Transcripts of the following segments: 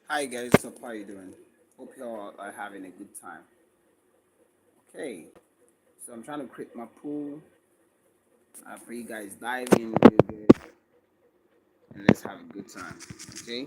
Hi guys, so how are you doing? Hope you all are having a good time. Okay, so I'm trying to create my pool. For you guys dive in real good and let's have a good time. Okay.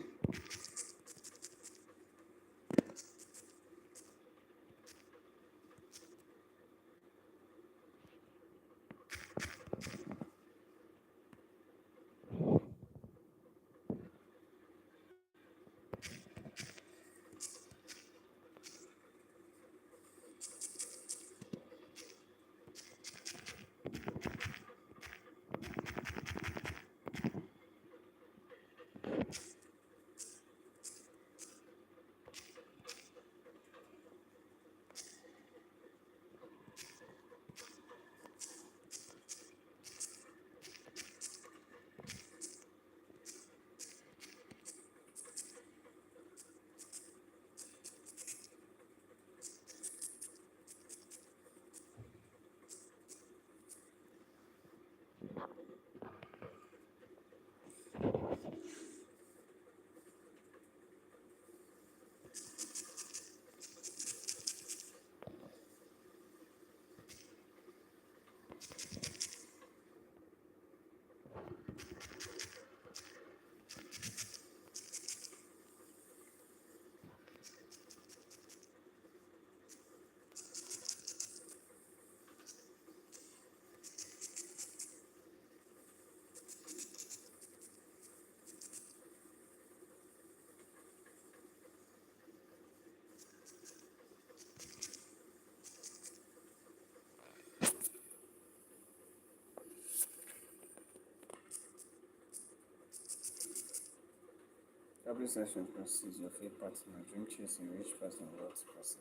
Every session proceeds your favorite partner, dream chasing, rich person, wealthy person.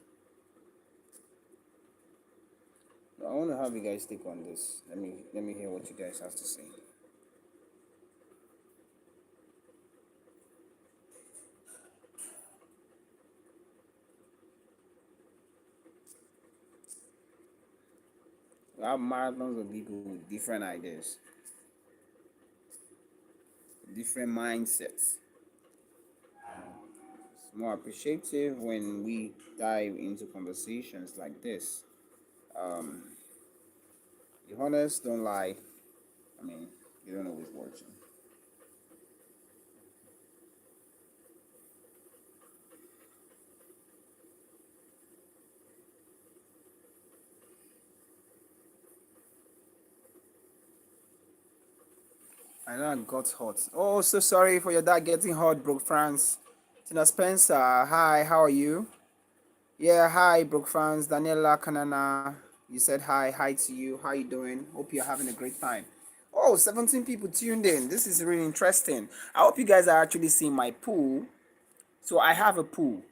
Now, I want to have you guys take on this. Let me hear what you guys have to say. We have marathons of people with different ideas, different mindsets. It's more appreciative when we dive into conversations like this. Um, the honest don't lie. I mean, you don't know who's watching. I know I got hot. Oh, so sorry for your dad getting hot, Brooke France. Tina Spencer, hi, how are you? Yeah, hi, Brooke France. Daniela Kanana, you said hi to you. How you doing? Hope you're having a great time. Oh, 17 people tuned in. This is really interesting. I hope you guys are actually seeing my pool. So I have a pool.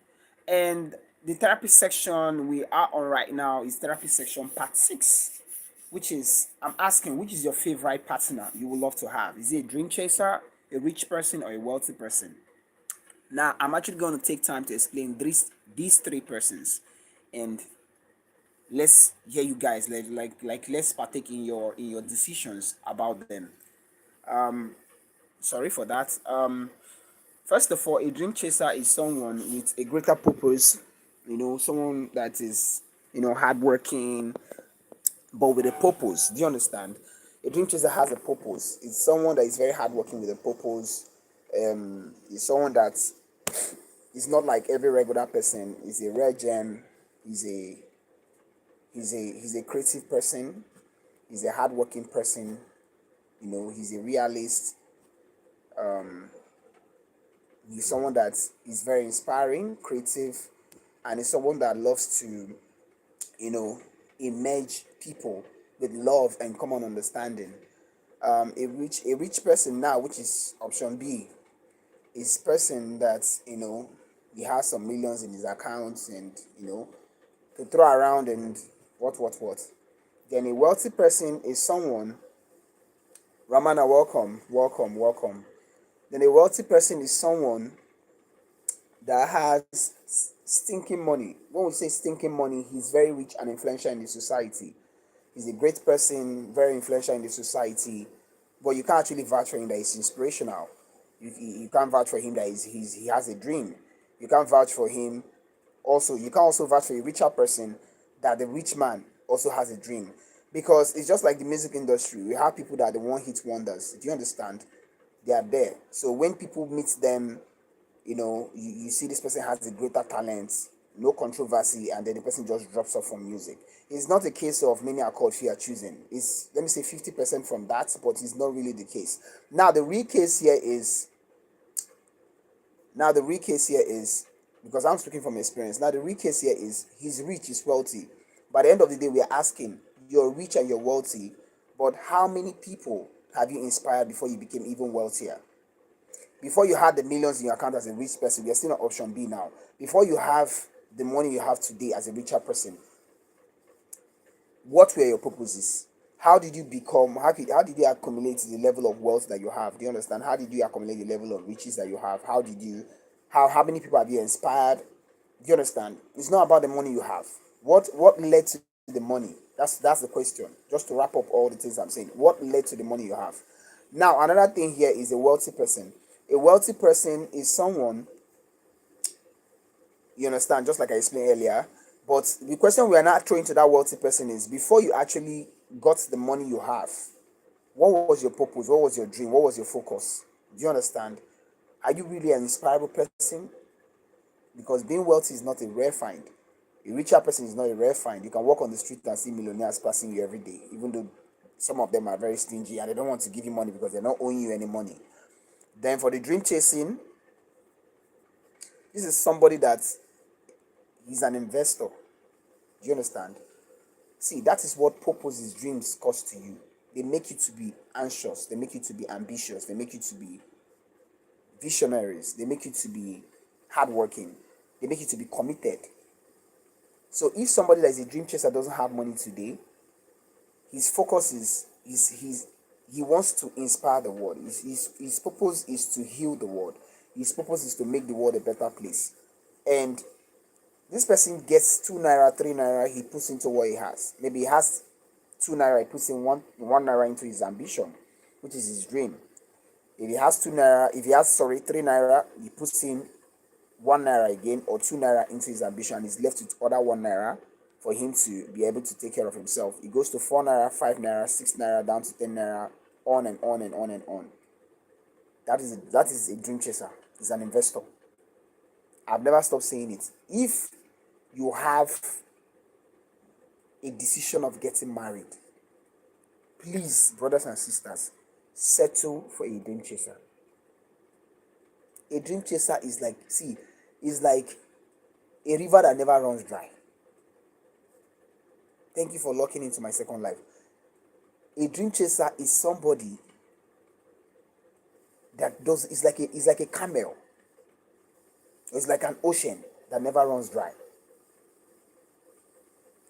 And the therapy section we are on right now is therapy section part 6, which is I'm asking, which is your favorite partner you would love to have? Is it a dream chaser, a rich person, or a wealthy person? Now I'm actually going to take time to explain these three persons, and let's hear you guys like let's partake in your decisions about them. Sorry for that. First of all, a dream chaser is someone with a greater purpose. Someone that is hardworking, but with a purpose. Do you understand? A dream chaser has a purpose. It's someone that is very hardworking with a purpose. It's someone that is not like every regular person. He's a rare gem. He's a he's a creative person. He's a hardworking person. He's a realist. He's someone that is very inspiring, creative, and is someone that loves to you know immerse people with love and common understanding. A rich person now, which is option B, is person that he has some millions in his accounts and to throw around and what. Then a wealthy person is someone. Ramana, welcome. Then a wealthy person is someone that has stinking money. When we say stinking money, he's very rich and influential in the society. He's a great person, very influential in the society, but you can't actually vouch for him that he's inspirational. You can't vouch for him that he has a dream. You can't vouch for him. Also, you can also vouch for a richer person that the rich man also has a dream. Because it's just like the music industry. We have people that are the one hit wonders. Do you understand? They are there. So when people meet them, you see this person has a greater talent, no controversy, and then the person just drops off from music. It's not a case of many are called, few are choosing. It's, let me say, 50% from that, but it's not really the case. Now the real case here is now the real case here is because I'm speaking from experience. Now the real case here is he's rich, he's wealthy. By the end of the day, we are asking, you're rich and you're wealthy, but how many people have you inspired before you became even wealthier? Before you had the millions in your account as a rich person, we are still on option B now. Before you have the money you have today as a richer person, what were your purposes? How did you become, how did you accumulate the level of wealth that you have? Do you understand? How did you accumulate the level of riches that you have? How many people have you inspired? Do you understand? It's not about the money you have. What led to the money? That's the question. Just to wrap up all the things I'm saying. What led to the money you have? Now, another thing here is a wealthy person. A wealthy person is someone, you understand, just like I explained earlier. But the question we are not throwing to that wealthy person is, before you actually got the money you have, what was your purpose? What was your dream? What was your focus? Do you understand? Are you really an inspirable person? Because being wealthy is not a rare find. A richer person is not a rare find. You can walk on the street and see millionaires passing you every day, even though some of them are very stingy and they don't want to give you money because they're not owing you any money. Then for the dream chasing, this is somebody that is an investor. Do you understand? See, that is what purposes, dreams cost to you. They make you to be anxious. They make you to be ambitious. They make you to be visionaries. They make you to be hardworking. They make you to be committed. So if somebody that is a dream chaser doesn't have money today, his focus is he wants to inspire the world. His purpose is to heal the world. His purpose is to make the world a better place. And this person gets 2 naira, 3 naira, he puts into what he has. Maybe he has 2 naira, he puts in one naira into his ambition, which is his dream. If he has 2 naira, if he has 3 naira, he puts in 1 naira again or 2 naira into his ambition. He's left with other 1 naira for him to be able to take care of himself. He goes to 4 naira, 5 naira, 6 naira, down to 10 naira, on and on and on and on. That is a dream chaser. He's an investor. I've never stopped saying it. If you have a decision of getting married, please, brothers and sisters, settle for a dream chaser. A dream chaser is like a river that never runs dry. Thank you for locking into my second life. A dream chaser is somebody that is like a camel. It's like an ocean that never runs dry.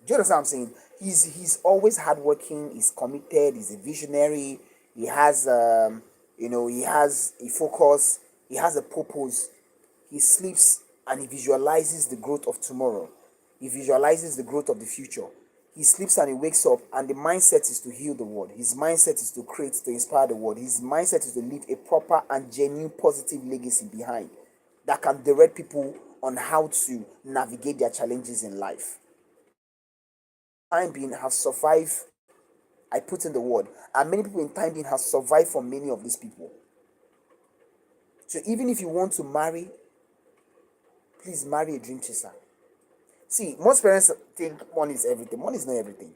Do you understand what I'm saying? He's always hardworking. He's committed. He's a visionary. He has he has a focus. He has a purpose. He sleeps and he visualizes the growth of tomorrow. He visualizes the growth of the future. He sleeps and he wakes up, and the mindset is to heal the world. His mindset is to create, to inspire the world. His mindset is to leave a proper and genuine positive legacy behind that can direct people on how to navigate their challenges in life. Time being have survived, I put in the word, and many people in time being have survived from many of these people. So even if you want to marry, please marry a dream chaser. See, most parents think money is everything. Money is not everything.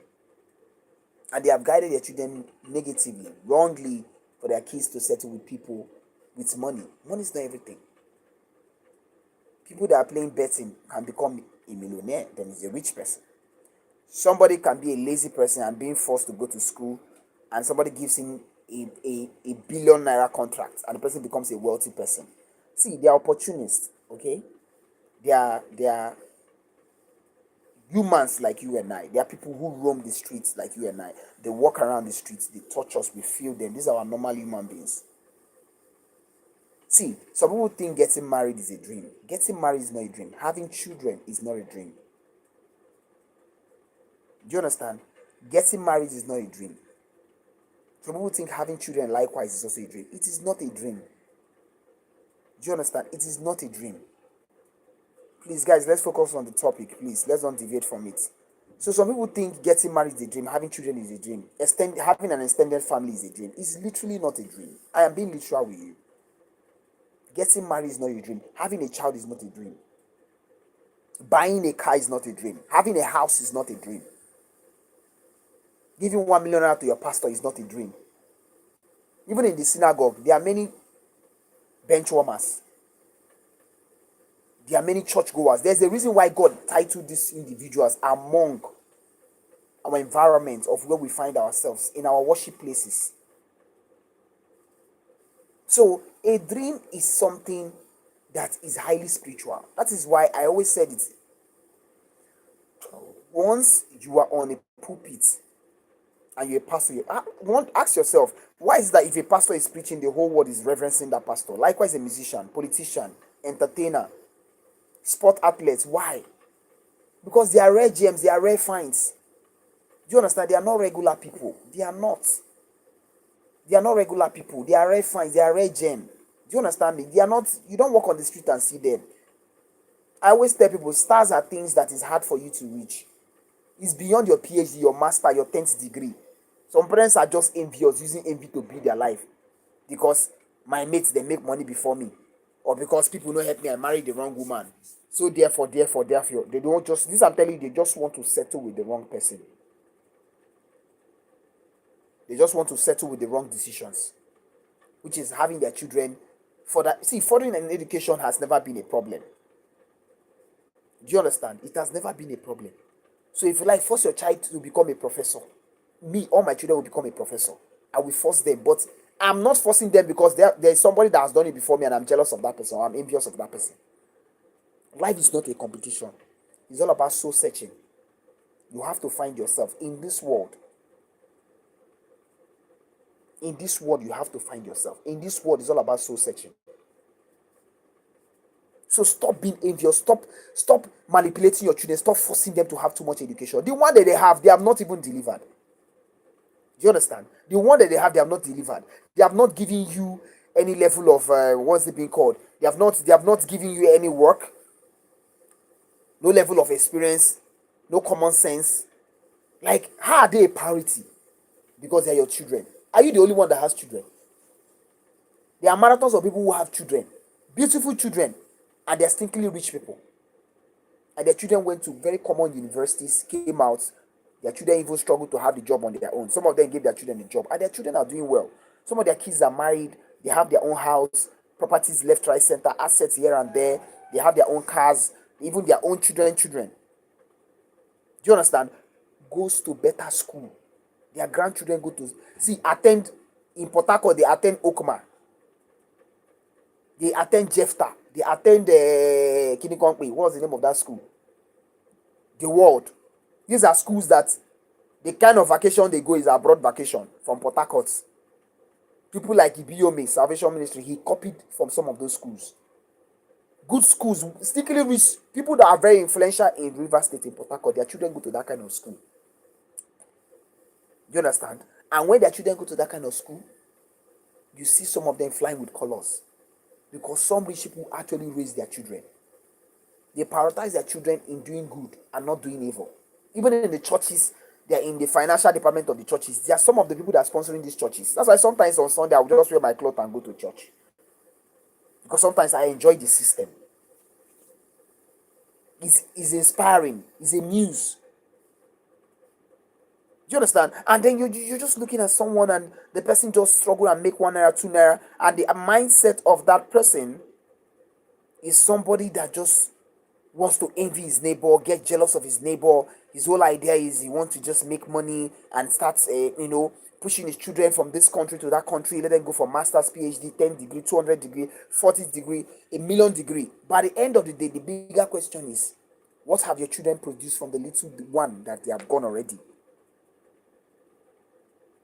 And they have guided their children negatively, wrongly, for their kids to settle with people with money. Money is not everything. People that are playing betting can become a millionaire, then is a rich person. Somebody can be a lazy person and being forced to go to school, and somebody gives him a billion naira contract, and the person becomes a wealthy person. See, they are opportunists, okay? They are humans like you and I. They are people who roam the streets like you and I. They walk around the streets, they touch us, we feel them. These are our normal human beings. See, some people think getting married is a dream. Getting married is not a dream. Having children is not a dream. Do you understand? Getting married is not a dream. Some people think having children likewise is also a dream. It is not a dream. Do you understand? It is not a dream. Please, guys, let's focus on the topic. Please, let's not deviate from it. So some people think getting married is a dream, having children is a dream, having an extended family is a dream. It's literally not a dream. I am being literal with you. Getting married is not a dream. Having a child is not a dream. Buying a car is not a dream. Having a house is not a dream. Giving 1 million naira to your pastor is not a dream. Even in the synagogue, there are many bench warmers. There are many churchgoers. There's a reason why God titled these individuals among our environment of where we find ourselves, in our worship places. So a dream is something that is highly spiritual. That is why I always said it. Once you are on a pulpit and you're a pastor, ask yourself, why is that if a pastor is preaching, the whole world is reverencing that pastor? Likewise, a musician, politician, entertainer, sport athletes. Why? Because they are rare gems, they are rare finds. Do you understand? They are not regular people. They are not. They are not regular people. They are rare finds. They are rare gem. Do you understand me? They are not. You don't walk on the street and see them. I always tell people, stars are things that is hard for you to reach. It's beyond your PhD, your master, your 10th degree. Some parents are just envious, using envy to build their life. Because my mates, they make money before me. Or because people don't help me, I married the wrong woman. So therefore, they don't just, this I'm telling you, they just want to settle with the wrong person. They just want to settle with the wrong decisions. Which is having their children further. See, furthering an education has never been a problem. Do you understand? It has never been a problem. So if you like, force your child to become a professor. Me, all my children will become a professor. I will force them. But I'm not forcing them because there is somebody that has done it before me and I'm jealous of that person or I'm envious of that person. Life is not a competition. It's all about soul searching. You have to find yourself in this world. In this world, you have to find yourself. In this world, it's all about soul searching. So stop being envious. Stop manipulating your children. Stop forcing them to have too much education. The one that they have not even delivered. Do you understand? The one that they have not delivered. They have not given you any level of what's it being called? They have not given you any work. No level of experience. No common sense. Like, how are they a priority? Because they are your children. Are you the only one that has children? There are marathons of people who have children. Beautiful children. And they're stinkingly rich people. And their children went to very common universities, came out. Their children even struggled to have the job on their own. Some of them gave their children a job. And their children are doing well. Some of their kids are married. They have their own house, properties left, right, center, assets here and there. They have their own cars, even their own children. Do you understand? Goes to better school. Their grandchildren go to attend in Port Harcourt, they attend Okma. They attend Jefta. They attend Kinikonkwe. What's the name of that school? The World. These are schools that the kind of vacation they go is abroad vacation from Port Harcourt. People like Ibiome, Salvation Ministry, he copied from some of those schools. Good schools, stickily rich people that are very influential in River State in Port Harcourt, their children go to that kind of school. Do you understand? And when their children go to that kind of school, you see some of them flying with colors. Because some rich people actually raise their children. They prioritize their children in doing good and not doing evil. Even in the churches, they are in the financial department of the churches. There are some of the people that are sponsoring these churches. That's why sometimes on Sunday I will just wear my clothes and go to church. Because sometimes I enjoy the system. It's inspiring. It's a muse. Do you understand? And then you're just looking at someone and the person just struggle and make 1 naira, 2 naira. And the mindset of that person is somebody that just wants to envy his neighbor, get jealous of his neighbor. His whole idea is he wants to just make money and start, pushing his children from this country to that country. Let them go for master's, PhD, 10 degree, 200 degree, 40 degree, 1,000,000 degree. By the end of the day, the bigger question is, what have your children produced from the little one that they have gone already?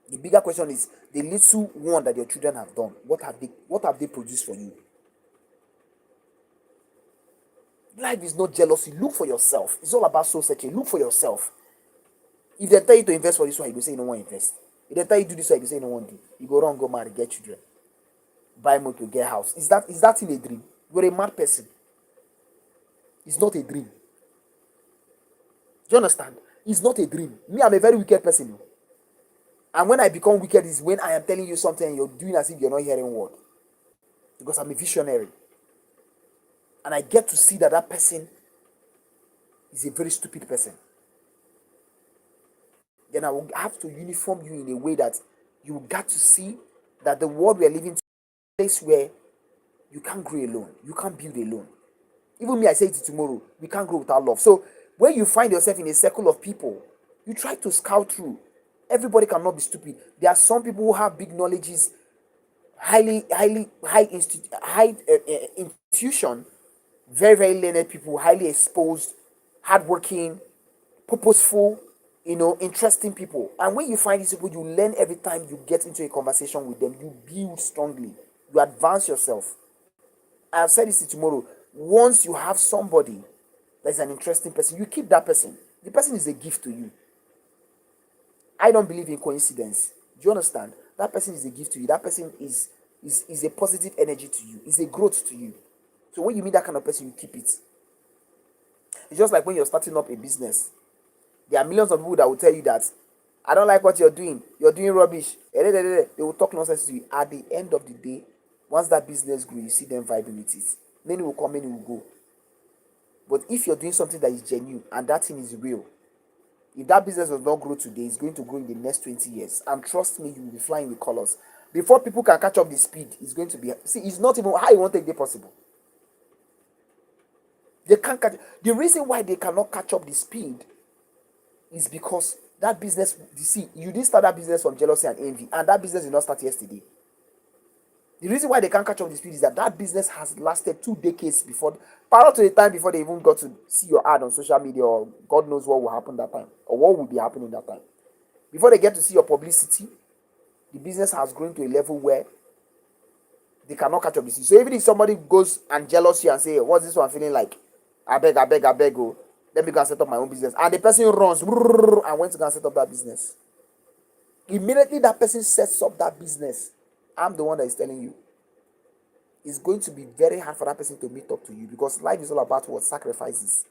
The bigger question is the little one that your children have done. What have they produced for you? Life is not jealousy. Look for yourself. It's all about soul searching. Look for yourself. If they tell you to invest for this one, you go say you don't want to invest. If they tell you to do this one, you go say you don't want to do. You go wrong, go marry, get children, buy motor, get house. Is that in a dream? You're a mad person. It's not a dream. Do you understand? It's not a dream. Me, I'm a very wicked person. And when I become wicked is when I am telling you something and you're doing as if you're not hearing word. Because I'm a visionary. And I get to see that that person is a very stupid person. Then I will have to uniform you in a way that you got to see that the world we are living in is a place where you can't grow alone. You can't build alone. Even me, I say it tomorrow, we can't grow without love. So when you find yourself in a circle of people, you try to scout through. Everybody cannot be stupid. There are some people who have big knowledges, high institution, very, very learned people, highly exposed, hardworking, purposeful, interesting people. And when you find these people, you learn every time you get into a conversation with them. You build strongly. You advance yourself. I have said this tomorrow. Once you have somebody that is an interesting person, you keep that person. The person is a gift to you. I don't believe in coincidence. Do you understand? That person is a gift to you. That person is a positive energy to you. Is a growth to you. So when you meet that kind of person, you keep it. It's just like when you're starting up a business. There are millions of people that will tell you that I don't like what you're doing. You're doing rubbish. They will talk nonsense to you. At the end of the day, once that business grows, you see them vibing with it. Many will come, many will go. But if you're doing something that is genuine and that thing is real, if that business does not grow today, it's going to grow in the next 20 years. And trust me, you will be flying with colors. Before people can catch up the speed, it's going to be... See, it's not even how you want to take it possible. They can't catch... The reason why they cannot catch up the speed is because that business... You see, you didn't start that business from jealousy and envy. And that business did not start yesterday. The reason why they can't catch up the speed is that business has lasted 2 decades before, prior to the time before they even got to see your ad on social media, or God knows what will happen that time, or what will be happening that time. Before they get to see your publicity, the business has grown to a level where they cannot catch up the speed. So even if somebody goes and jealous you and say, what's this one feeling like? I beg, oh, let me go and set up my own business. And the person runs and went to go and set up that business. Immediately that person sets up that business, I'm the one that is telling you, it's going to be very hard for that person to meet up to you, because life is all about what? Sacrifices.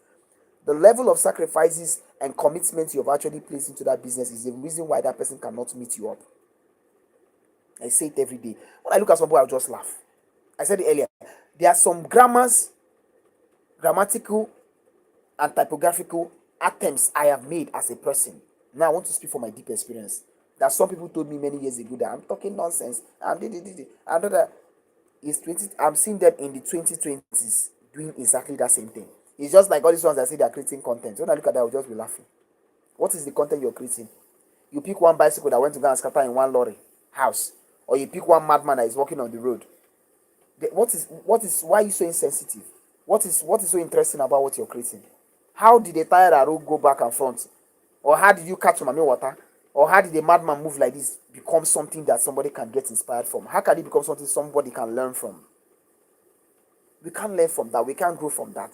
The level of sacrifices and commitment you have actually placed into that business is the reason why that person cannot meet you up. I say it every day. When I look at somebody, I'll just laugh. I said it earlier. There are some grammatical and typographical attempts I have made as a person. Now I want to speak from my deep experience. That some people told me many years ago that I'm talking nonsense. I'm that. I'm seeing them in the 2020s doing exactly that same thing. It's just like all these ones that say they're creating content. When I look at that, I'll just be laughing. What is the content you're creating? You pick one bicycle that went to go and scatter in one lorry house, or you pick one madman that is walking on the road. Why are you so insensitive? What is so interesting about what you're creating? How did a tire road go back and front? Or how did you catch mommy water? Or how did a madman move like this become something that somebody can get inspired from? How can it become something somebody can learn from? We can't learn from that. We can't grow from that.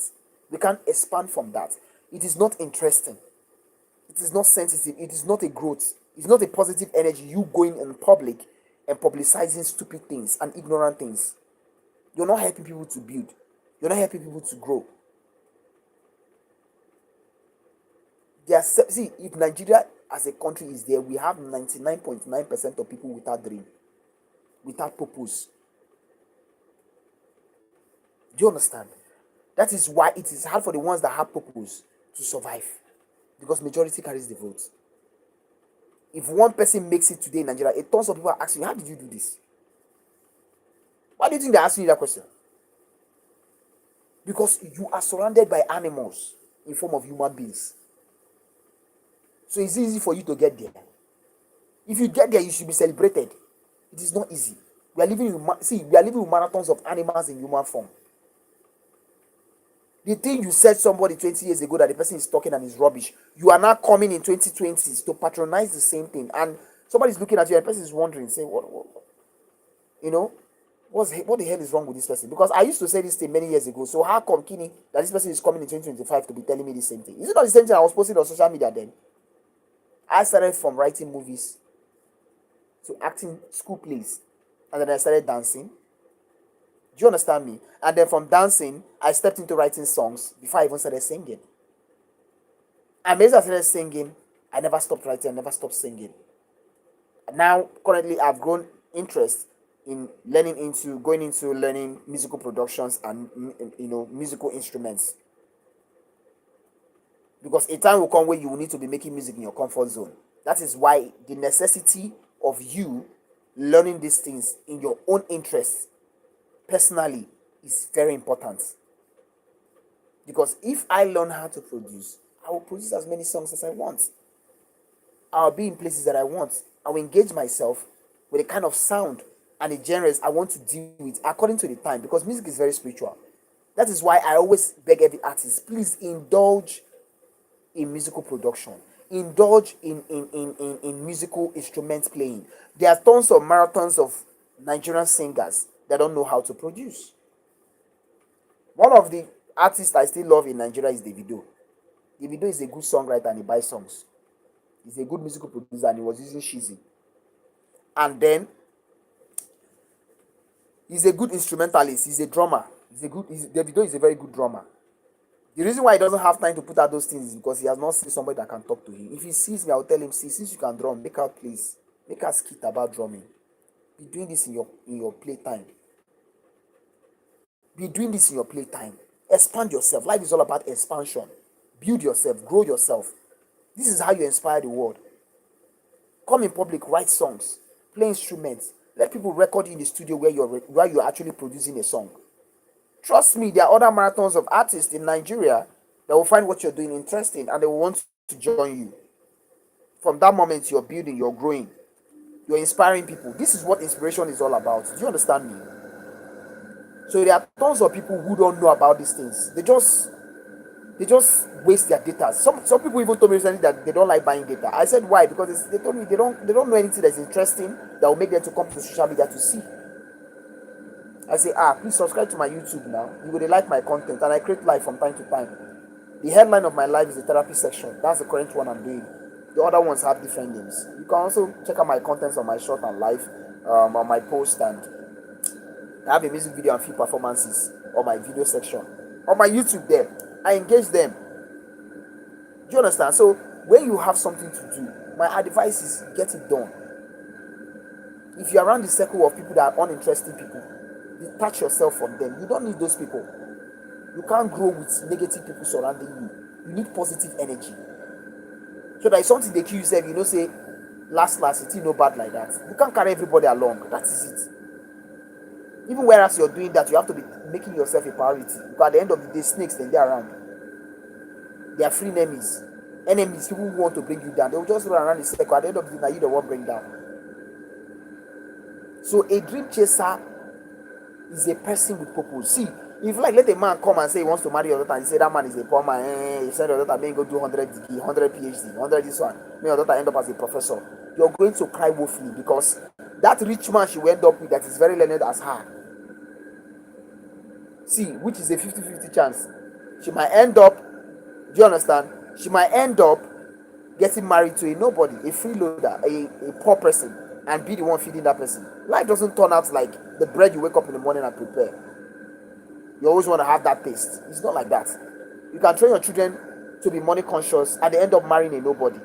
We can't expand from that. It is not interesting. It is not sensitive. It is not a growth. It's not a positive energy. You going in public and publicizing stupid things and ignorant things. You're not helping people to build. You're not helping people to grow. See, if Nigeria as a country is there, we have 99.9% of people without dream, without purpose. Do you understand? That is why it is hard for the ones that have purpose to survive, because majority carries the vote. If one person makes it today in Nigeria, a tons of people are asking, how did you do this? Why do you think they're asking you that question? Because you are surrounded by animals in form of human beings. So it's easy for you to get there. If you get there, you should be celebrated. It is not easy. We are living with marathons of animals in human form. The thing you said somebody 20 years ago that the person is talking and is rubbish, you are now coming in 2020s to patronize the same thing, and somebody's looking at you and the person is wondering, saying, what the hell is wrong with this person? Because I used to say this thing many years ago. So how come, Kini, that this person is coming in 2025 to be telling me the same thing? Is it not the same thing I was posting on social media then? I started from writing movies to acting school plays, and then I started dancing. Do you understand me? And then from dancing, I stepped into writing songs before I even started singing. And as I started singing, I never stopped writing, I never stopped singing. And now, currently, I've grown interest in going into learning musical productions and musical instruments, because a time will come where you will need to be making music in your comfort zone. That is why the necessity of you learning these things in your own interest personally is very important. Because if I learn how to produce, I will produce as many songs as I want. I'll be in places that I want. I will engage myself with the kind of sound and the genres I want to deal with according to the time, because music is very spiritual. That is why I always beg every artist, please indulge in musical production, indulge in musical instrument playing. There are tons of marathons of Nigerian singers that don't know how to produce. One of the artists I still love in Nigeria is Davido. Davido is a good songwriter and he buys songs. He's a good musical producer and he was using Shizzy. And then he's a good instrumentalist. He's a drummer. Davido is a very good drummer. The reason why he doesn't have time to put out those things is because he has not seen somebody that can talk to him. If he sees me, I'll tell him, see, since you can drum, make out please. Make a skit about drumming. Be doing this in your playtime. Be doing this in your playtime. Expand yourself. Life is all about expansion. Build yourself. Grow yourself. This is how you inspire the world. Come in public, write songs, play instruments. Let people record you in the studio where you're actually producing a song. Trust me, there are other marathons of artists in Nigeria that will find what you're doing interesting and they will want to join you. From that moment, you're building, you're growing, you're inspiring people. This is what inspiration is all about. Do you understand me? So there are tons of people who don't know about these things. They just waste their data. Some people even told me recently that they don't like buying data. I said why? Because they told me they don't know anything that's interesting that will make them to come to social media to see. I say, please subscribe to my YouTube now. You will like my content, and I create live from time to time. The headline of my live is the therapy section. That's the current one I'm doing. The other ones have different names. You can also check out my contents on my short and live, on my post, and I have a music video and few performances on my video section. On my YouTube there, I engage them. Do you understand? So when you have something to do, my advice is get it done. If you're around the circle of people that are uninteresting people, detach yourself from them. You don't need those people. You can't grow with negative people surrounding you. You need positive energy. So that if something they kill yourself, say, last, it's no bad like that. You can't carry everybody along. That is it. Even whereas you're doing that, you have to be making yourself a priority. Because at the end of the day, snakes, then they're around. They are free enemies. Enemies, people who want to bring you down. They will just run around the circle. At the end of the day, now you the one bring down. So a dream chaser is a person with purpose. See, if let a man come and say he wants to marry your daughter and say that man is a poor man, he said your daughter may go do 100 degree, 100 PhD, 100 this one, may your daughter end up as a professor, you're going to cry woefully, because that rich man she will end up with that is very learned as her. See, which is a 50-50 chance. She might end up, do you understand? She might end up getting married to a nobody, a freeloader, a poor person, and be the one feeding that person. Life doesn't turn out like the bread you wake up in the morning and prepare. You always want to have that taste. It's not like that. You can train your children to be money conscious and they end up marrying a nobody. Do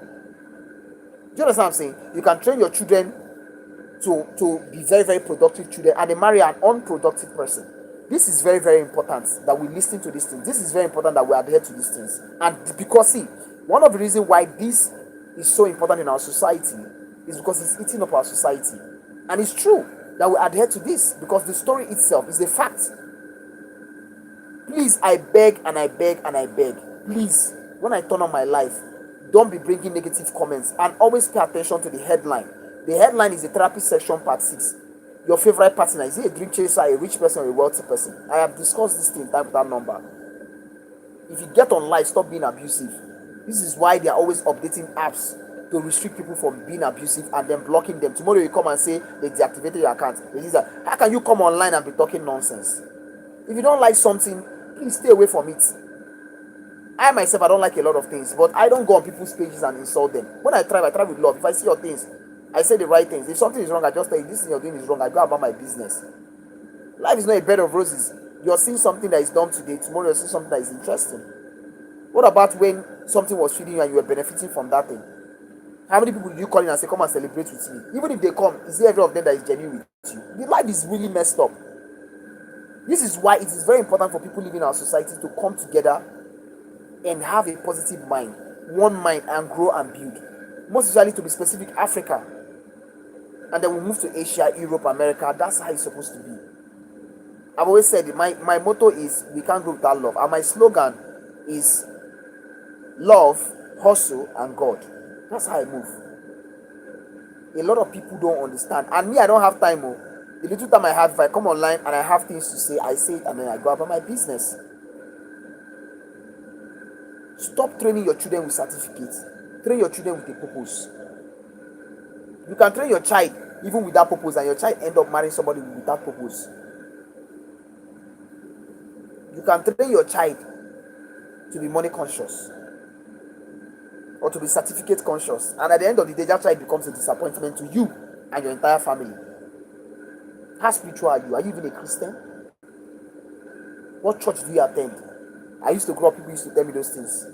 you understand what I'm saying? You can train your children to be very, very productive children and they marry an unproductive person. This is very, very important that we listen to these things. This is very important that we adhere to these things. And because, see, one of the reasons why this is so important in our society is because it's eating up our society. And it's true that we adhere to this because the story itself is a fact. Please, I beg and I beg and I beg. Please, when I turn on my life, don't be bringing negative comments and always pay attention to the headline. The headline is the therapy section part 6. Your favorite partner, is he a dream chaser, a rich person, or a wealthy person? I have discussed this thing, type that number. If you get on live, stop being abusive. This is why they are always updating apps to restrict people from being abusive and then blocking them. Tomorrow you come and say they deactivated your account. How can you come online and be talking nonsense? If you don't like something, please stay away from it. I myself, I don't like a lot of things, but I don't go on people's pages and insult them. When I try with love. If I see your things, I say the right things. If something is wrong, I just tell you this thing you're doing is wrong. I go about my business. Life is not a bed of roses. You're seeing something that is dumb today, tomorrow you're seeing something that is interesting. What about when something was feeding you and you were benefiting from that thing? How many people do you call in and say, come and celebrate with me? Even if they come, is there every of them that is genuine with you? The life is really messed up. This is why it is very important for people living in our society to come together and have a positive mind, one mind, and grow and build. Most usually, to be specific, Africa. And then we move to Asia, Europe, America. That's how it's supposed to be. I've always said my motto is we can't grow without love. And my slogan is love, hustle, and God. That's how I move. A lot of people don't understand. And me, I don't have time. Oh. The little time I have, if I come online and I have things to say, I say it and then I go about my business. Stop training your children with certificates. Train your children with a purpose. You can train your child even without purpose, and your child end up marrying somebody without purpose. You can train your child to be money conscious or to be certificate conscious, and at the end of the day, that child becomes a disappointment to you and your entire family. How spiritual are you? Are you even a Christian? What church do you attend? I used to grow up, people used to tell me those things.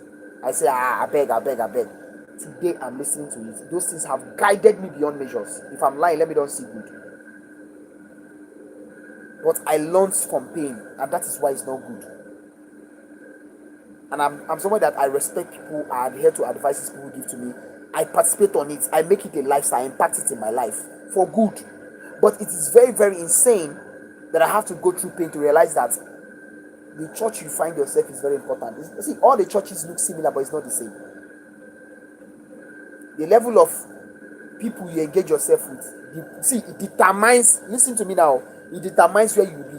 I say, I beg. Today I'm listening to it. Those things have guided me beyond measures. If I'm lying, let me don't see good. But I learned from pain, and that is why it's not good. And I'm someone that I respect people, I adhere to advices people give to me. I participate on it, I make it a lifestyle, I impact it in my life for good. But it is very, very insane that I have to go through pain to realize that the church you find yourself is very important. See, all the churches look similar, but it's not the same. The level of people you engage yourself with, it determines, listen to me now, it determines where you will be.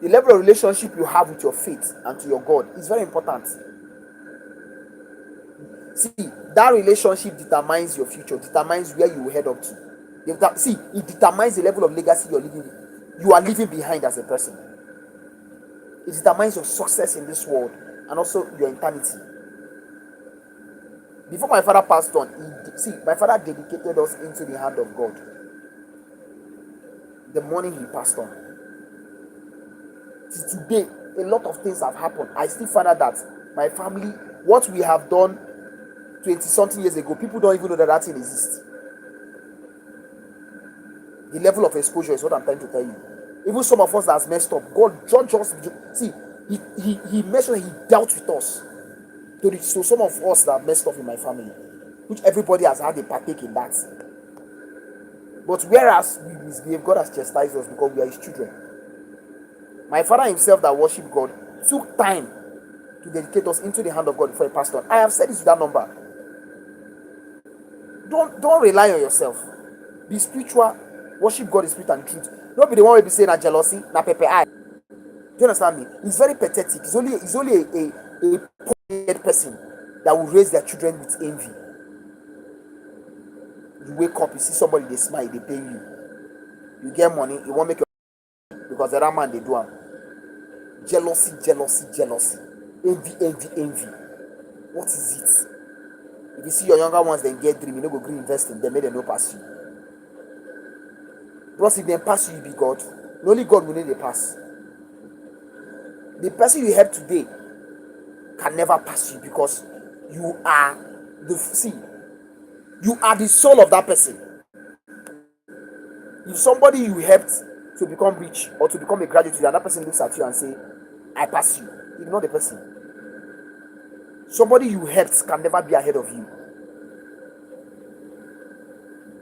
The level of relationship you have with your faith and to your God is very important. See, that relationship determines your future, determines where you will head up to. It determines the level of legacy you are living behind as a person. It determines your success in this world and also your eternity. Before my father passed on, my father dedicated us into the hand of God. The morning he passed on. Till today, a lot of things have happened. I still find out that my family, what we have done 20-something years ago, people don't even know that thing exists. The level of exposure is what I'm trying to tell you. Even some of us that's messed up, God judge us. See, he mentioned, he dealt with us. So some of us that are messed up in my family, which everybody has had a partake in that. But whereas we misbehave, God has chastised us because we are his children. My father himself that worshiped God took time to dedicate us into the hand of God before he passed on. I have said this with that number. Don't rely on yourself. Be spiritual. Worship God in spirit and truth. Don't be the one who be saying na jealousy, na pepe eye. Do you understand me? It's very pathetic. It's only a poor person that will raise their children with envy. You wake up, you see somebody, they smile, they pay you. You get money, you won't make your because the other man they do am. Jealousy. Envy. What is it? If you see your younger ones, then get dream, you no go green invest in them, make them no pass you. Because if they pass you, you be God. Only God will need a pass. The person you help today can never pass you because you are the soul of that person. If somebody you helped to become rich or to become a graduate, the other person looks at you and say, I pass you. Ignore the person. Somebody you helped can never be ahead of you.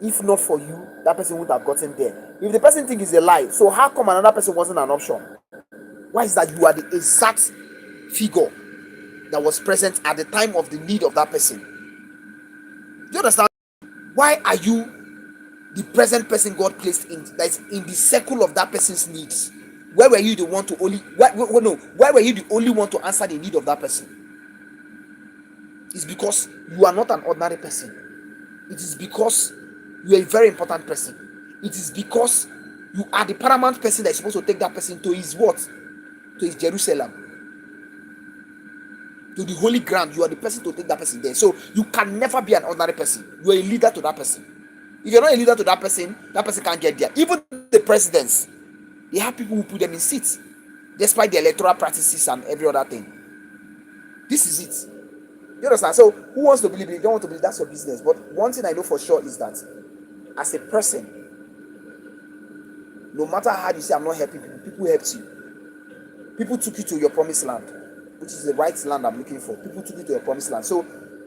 If not for you, that person wouldn't have gotten there. If the person thinks it's a lie, so how come another person wasn't an option? Why is that you are the exact figure that was present at the time of the need of that person? Do you understand? Why are you the present person God placed in that is in the circle of that person's needs? Where were you the one to why were you the only one to answer the need of that person? It's because you are not an ordinary person. It is because you are a very important person. It is because you are the paramount person that is supposed to take that person to his what? To his Jerusalem. To the holy ground. You are the person to take that person there. So you can never be an ordinary person. You are a leader to that person. If you're not a leader to that person can't get there. Even the presidents, They have people who put them in seats, despite the electoral practices and every other thing. This is it. You understand? So who wants to believe it? You don't want to believe, that's your business. But one thing I know for sure is that as a person, no matter how you say I'm not helping people, people helped you. People took you to your promised land, which is the right land I'm looking for. People took you to your promised land. So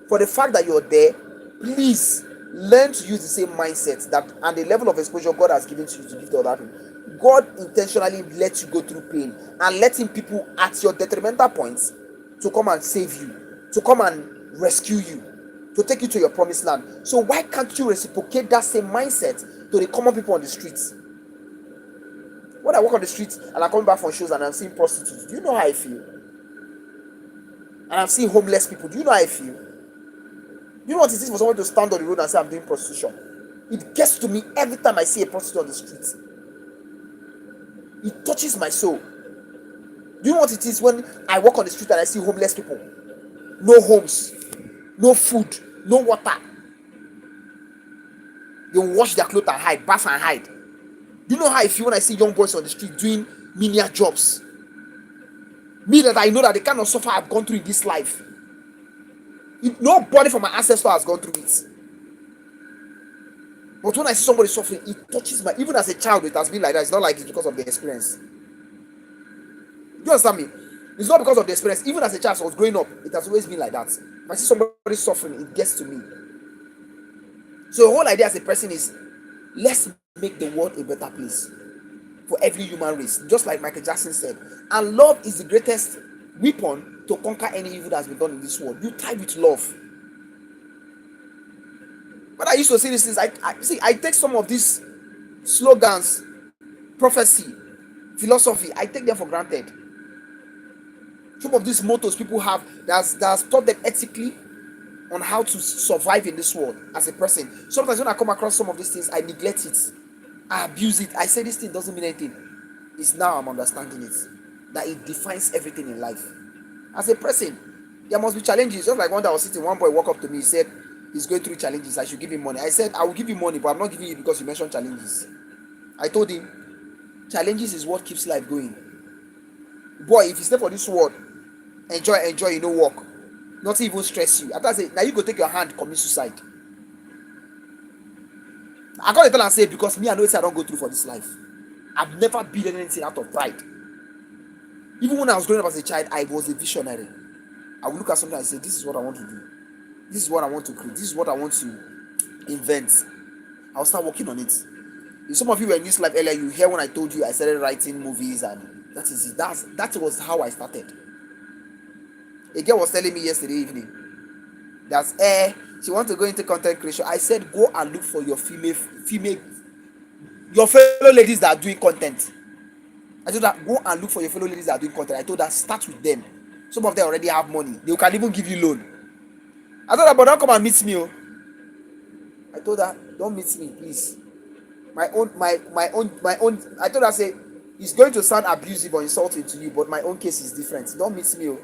for the fact that you're there, please learn to use the same mindset that and the level of exposure God has given to you to give to other people. God intentionally lets you go through pain and letting people at your detrimental points to come and save you, to come and rescue you, to take you to your promised land. So why can't you reciprocate that same mindset to the common people on the streets? When I walk on the streets and I'm coming back from shows and I'm seeing prostitutes, do you know how I feel? And I'm seeing homeless people, do you know how I feel? Do you know what it is for someone to stand on the road and say I'm doing prostitution? It gets to me every time I see a prostitute on the street. It touches my soul. Do you know what it is when I walk on the street and I see homeless people? No homes, no food, no water. They wash their clothes and hide, bath and hide. Do you know how I feel when I see young boys on the street doing menial jobs? Me that I know that the kind of suffer I've gone through in this life. Nobody from my ancestor has gone through it. But when I see somebody suffering, it touches my... Even as a child, it has been like that. It's not like it's because of the experience. Do you understand me? It's not because of the experience. Even as a child, I was growing up, it has always been like that. If I see somebody suffering, it gets to me. So the whole idea as a person is, let's make the world a better place for every human race, just like Michael Jackson said. And love is the greatest weapon to conquer any evil that has been done in this world. You tie with love. When I used to say these things, I take some of these slogans, prophecy, philosophy, I take them for granted. Some of these mottos people have that's taught them ethically on how to survive in this world as a person. Sometimes when I come across some of these things, I neglect it. I abuse it. I say this thing doesn't mean anything. It's now I'm understanding it. That it defines everything in life. As a person, there must be challenges. Just like one day I was sitting, one boy walked up to me, he said he's going through challenges, I should give him money. I said, I will give you money, but I'm not giving you because you mentioned challenges. I told him, challenges is what keeps life going. Boy, if you stay for this world, enjoy, you know, work. Not even stress you. After I say, now you go take your hand, commit suicide. I got to tell and say, because me, I know it's I don't go through for this life. I've never built anything out of pride. Even when I was growing up as a child, I was a visionary. I would look at something and say, this is what I want to do. This is what I want to create. This is what I want to invent. I'll start working on it. If some of you were in this life earlier, you hear when I told you I started writing movies, and that is it. That was how I started. A girl was telling me yesterday evening that she wants to go into content creation. I said, go and look for your female, your fellow ladies that are doing content. I told her, go and look for your fellow ladies that are doing content. I told her, start with them. Some of them already have money. They can even give you loan. I told her, but don't come and meet me. Oh. I told her, don't meet me, please. My own. I told her, say, it's going to sound abusive or insulting to you, but my own case is different. Don't meet me. Oh.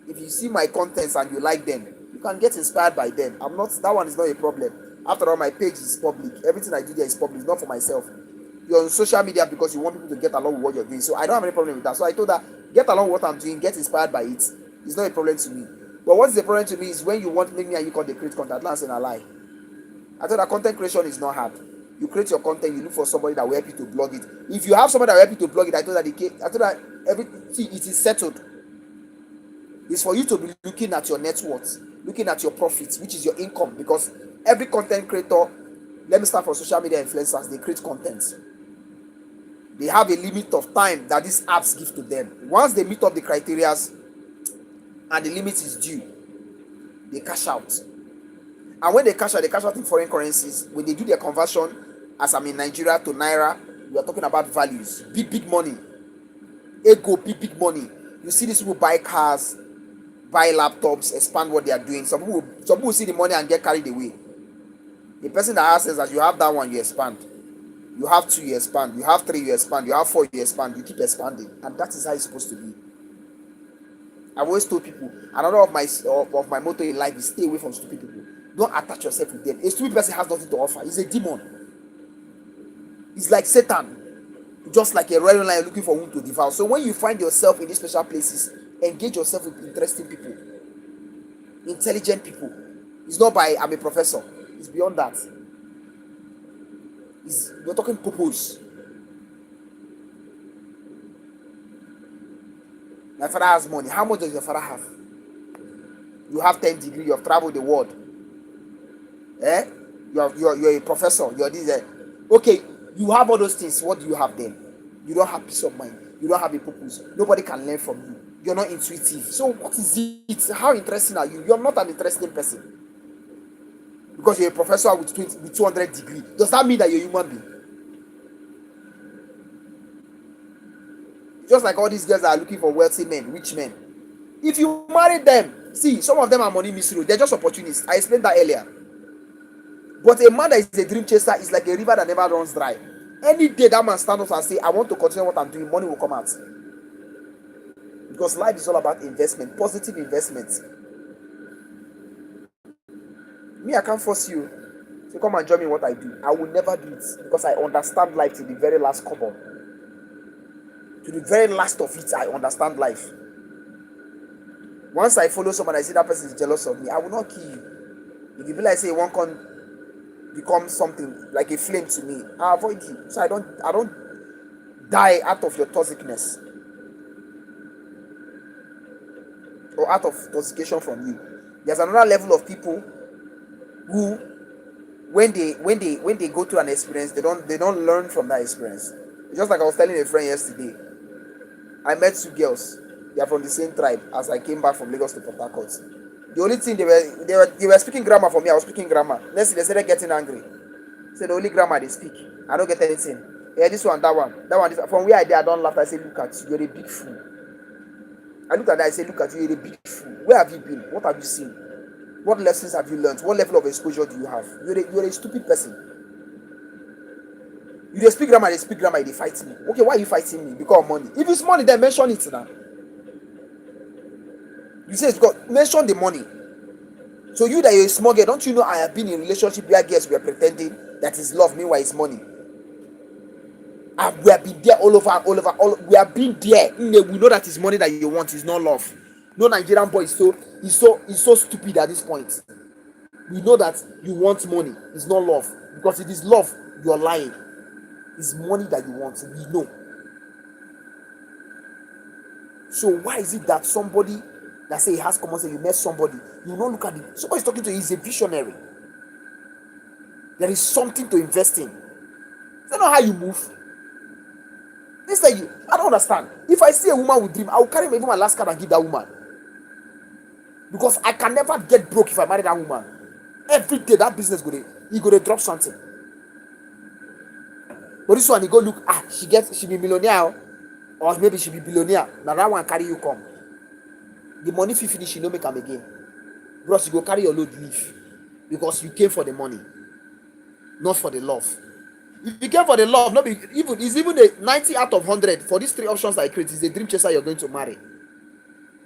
If you see my contents and you like them, you can get inspired by them. That one is not a problem. After all, my page is public. Everything I do there is public. It's not for myself. You're on social media because you want people to get along with what you're doing. So I don't have any problem with that. So I told her, get along with what I'm doing, get inspired by it. It's not a problem to me. But what is the problem to me is when you want me and you can create content. That's a lie. I told her content creation is not hard. You create your content, you look for somebody that will help you to blog it. If you have somebody that will help you to blog it, I told her everything, it is settled. It's for you to be looking at your net worth, looking at your profits, which is your income, because every content creator, let me start from social media influencers, they create content. They have a limit of time that these apps give to them. Once they meet up the criteria and the limit is due, they cash out. And when they cash out in foreign currencies. When they do their conversion, as I'm in Nigeria to Naira, we are talking about values. Big money. Ego, big money. You see these people buy cars, buy laptops, expand what they are doing. Some people see the money and get carried away. The person that asks that you have that one, you expand. You have 2, you expand. You have 3, you expand. You have 4, you expand. You keep expanding. And that is how it's supposed to be. I've always told people, another of my motto in life is stay away from stupid people. Don't attach yourself with them. A stupid person has nothing to offer. He's a demon. He's like Satan. just like a roaring lion looking for whom to devour. So when you find yourself in these special places, engage yourself with interesting people, intelligent people. It's not by I'm a professor. It's beyond that. We're talking purpose. My father has money. How much does your father have? You have 10 degrees. You have traveled the world. Eh? You're a professor. You're this. Okay, you have all those things. What do you have then? You don't have peace of mind. You don't have a purpose. Nobody can learn from you. You're not intuitive. So what is it? How interesting are you? You're not an interesting person. Because you're a professor with 200 degrees. Does that mean that you're a human being? Just like all these girls that are looking for wealthy men, rich men. If you marry them, see, some of them are money misroad. They're just opportunists. I explained that earlier. But a man that is a dream chaser is like a river that never runs dry. Any day that man stands up and say, I want to continue what I'm doing, money will come out. Because life is all about investment, positive investment. Me, I can't force you to come and join me in what I do. I will never do it because I understand life to the very last couple. To the very last of it, I understand life. Once I follow someone, I see that person is jealous of me, I will not kill you. If you be like say one can become something like a flame to me, I avoid you. So I don't die out of your toxicness or out of toxication from you. There's another level of people who when they go through an experience, they don't learn from that experience. Just like I was telling a friend yesterday, I met two girls. They are from the same tribe as I came back from Lagos to Port Harcourt. The only thing they were speaking grammar for me, I was speaking grammar. Next thing they started getting angry. Say the only grammar they speak. I don't get anything. Yeah, this one, that one, this one. From where I did, I don't laugh. I say, look at you, you're a big fool. I look at that, I say, look at you, you're a big fool. Where have you been? What have you seen? What lessons have you learned? What level of exposure do you have? You're a stupid person. You they speak grammar, they fight me. Okay, why are you fighting me? Because of money. If it's money, then mention it now. You say it's because mention the money. So you that you're a small girl, don't you know I have been in a relationship where girls were pretending that it's love, meanwhile it's money. And we have been there all over. We have been there. We know that it's money that you want, it's not love. No Nigerian boy is so stupid at this point. We know that you want money, it's not love. Because if it's love, you're lying. It's money that you want, we know. So why is it that somebody that say he has common sense, you met somebody, you not look at it, somebody's talking to you, he's a visionary. There is something to invest in. Is that not how you move? It's like I don't understand. If I see a woman with dream, I will carry even my last card and give that woman. Because I can never get broke if I marry that woman. Every day that business he go to drop something. But this one, he go look, she be millionaire, or maybe she be billionaire. Now that one carry you come. The money if you finish, you don't make them again. Bros, you go carry your load leave. Because you came for the money, not for the love. If you came for the love, not be even a 90 out of 100 for these three options I create is a dream chaser you're going to marry.